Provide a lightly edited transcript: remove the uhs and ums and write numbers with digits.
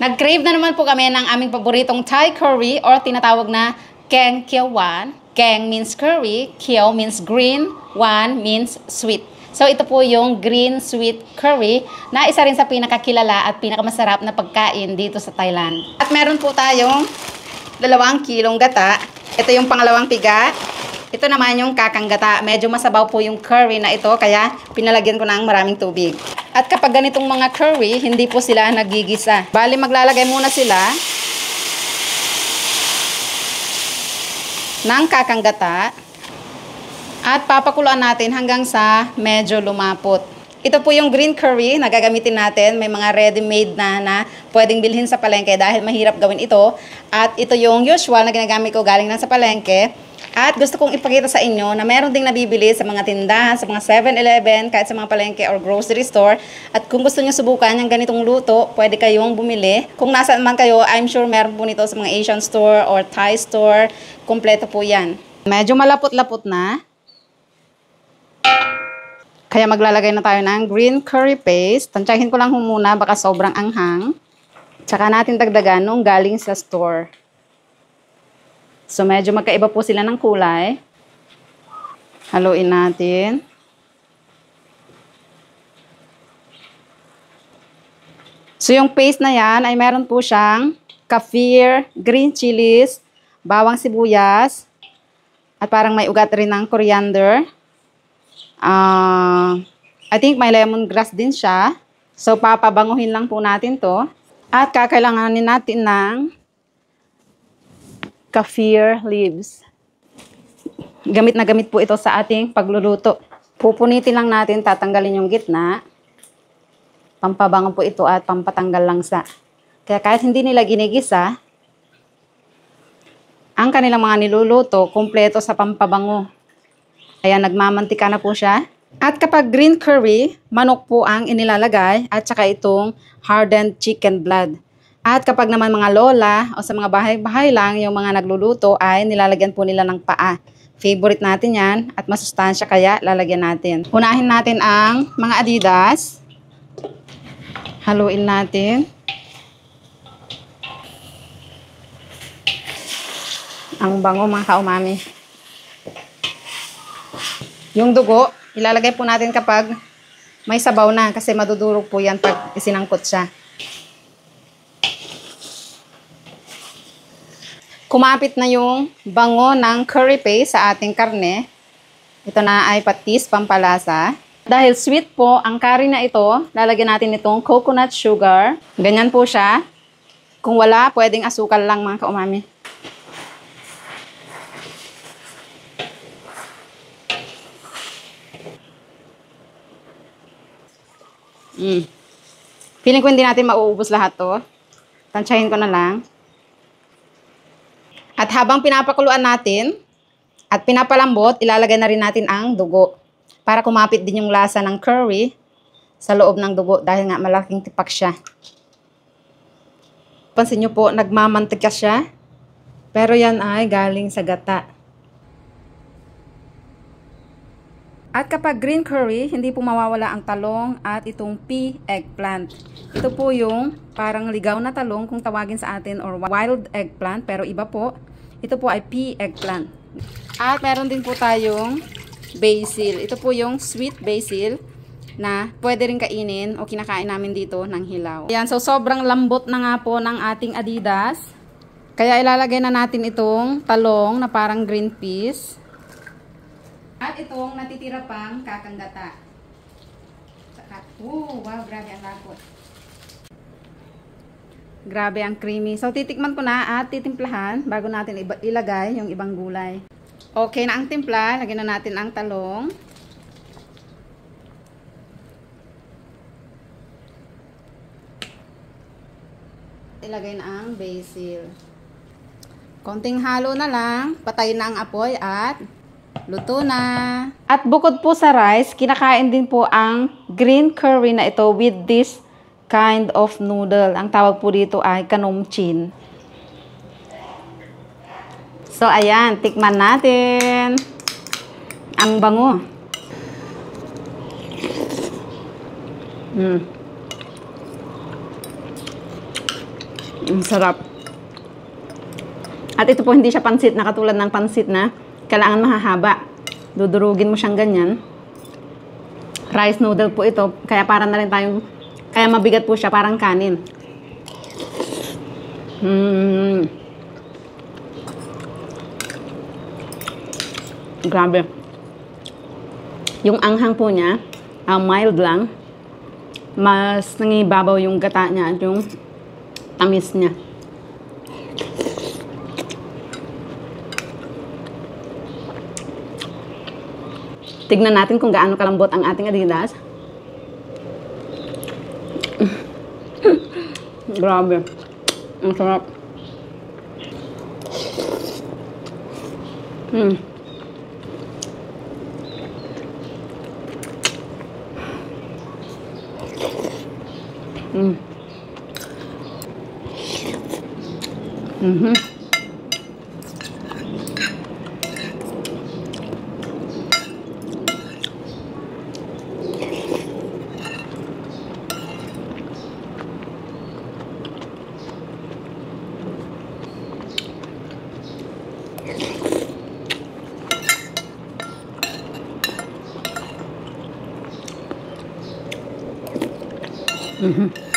Nag-crave na naman po kami ng aming paboritong Thai curry or tinatawag na Keng Kiao Wan. Keng means curry, Kiao means green, Wan means sweet. So ito po yung green sweet curry na isa rin sa pinakakilala at pinakamasarap na pagkain dito sa Thailand. At meron po tayong 2 kilong gata. Ito yung pangalawang piga. Ito naman yung kakang gata. Medyo masabaw po yung curry na ito kaya pinalagyan ko ng maraming tubig. At kapag ganitong mga curry, hindi po sila nagigisa. Bali maglalagay muna sila ng kakang gata at papakuluan natin hanggang sa medyo lumapot. Ito po yung green curry na gagamitin natin. May mga ready-made na pwedeng bilhin sa palengke dahil mahirap gawin ito. At ito yung usual na ginagamit ko galing lang sa palengke. At gusto kong ipakita sa inyo na meron ding nabibili sa mga tindahan, sa mga 7-Eleven, kahit sa mga palengke or grocery store. At kung gusto nyo subukan yung ganitong luto, pwede kayong bumili. Kung nasaan man kayo, I'm sure meron po nito sa mga Asian store or Thai store. Kompleto po yan. Medyo malapot-lapot na. Kaya maglalagay na tayo ng green curry paste. Tansyahin ko lang muna, baka sobrang anghang. Tsaka natin dagdagan nung galing sa store. So, medyo magkaiba po sila ng kulay. Haluin natin. So, yung paste na yan ay meron po siyang kaffir, green chilies, bawang sibuyas, at parang may ugat rin ng coriander. I think may lemongrass din siya. So, papabanguhin lang po natin to. At kakailanganin natin ng kaffir leaves. Gamit na gamit po ito sa ating pagluluto. Pupunitin lang natin, tatanggalin yung gitna. Pampabango po ito at pampatanggal langsa. Kaya kahit hindi nila ginigisa, ang kanilang mga niluluto, kumpleto sa pampabango. Kaya nagmamantika na po siya. At kapag green curry, manok po ang inilalagay at saka itong hardened chicken blood. At kapag naman mga lola o sa mga bahay-bahay lang, yung mga nagluluto ay nilalagyan po nila ng paa. Favorite natin yan at masustansya kaya lalagyan natin. Unahin natin ang mga Adidas. Haluin natin. Ang bango mga kaumami. Yung dugo, ilalagay po natin kapag may sabaw na kasi madudurog po yan pag isinangkot siya. Kumapit na yung bango ng curry paste sa ating karne. Ito na ay patis, pampalasa. Dahil sweet po ang curry na ito, lalagyan natin itong coconut sugar. Ganyan po siya. Kung wala, pwedeng asukal lang mga kaumami. Feeling ko hindi natin mauubos lahat to. Tansyahin ko na lang. At habang pinapakuluan natin at pinapalambot, ilalagay na rin natin ang dugo para kumapit din yung lasa ng curry sa loob ng dugo dahil nga malaking tipak siya. Pansin nyo po, nagmamantika siya. Pero yan ay galing sa gata. At kapag green curry, hindi po mawawala ang talong at itong pea eggplant. Ito po yung parang ligaw na talong kung tawagin sa atin or wild eggplant, pero iba po. Ito po ay pea eggplant. At meron din po tayong basil. Ito po yung sweet basil na pwede rin kainin o kinakain namin dito ng hilaw. Ayan, so sobrang lambot na nga po ng ating Adidas. Kaya ilalagay na natin itong talong na parang green peas. At itong natitira pang kakang gata. Wow, grabe ang lapot. Grabe ang creamy. So, titikman ko na at titimplahan bago natin ilagay yung ibang gulay. Okay na ang timpla. Lagyan na natin ang talong. Ilagay na ang basil. Konting halo na lang. Patayin na ang apoy at luto na. At bukod po sa rice, kinakain din po ang green curry na ito with this kind of noodle. Ang tawag po dito ay kanumchin. So, ayan. Tikman natin. Ang bango. Ang sarap. At ito po hindi siya pansit na katulad ng pansit na kailangan mahahaba. Dudurugin mo siyang ganyan. Rice noodle po ito. Kaya para na rin tayong, kaya mabigat po siya parang kanin. Grabe. Yung anghang po niya, mild lang. Mas nangibabaw yung gata niya at yung tamis niya. Tignan natin kung gaano kalambot ang ating Adidas. Grabe. Ang sarap. Mm-hmm.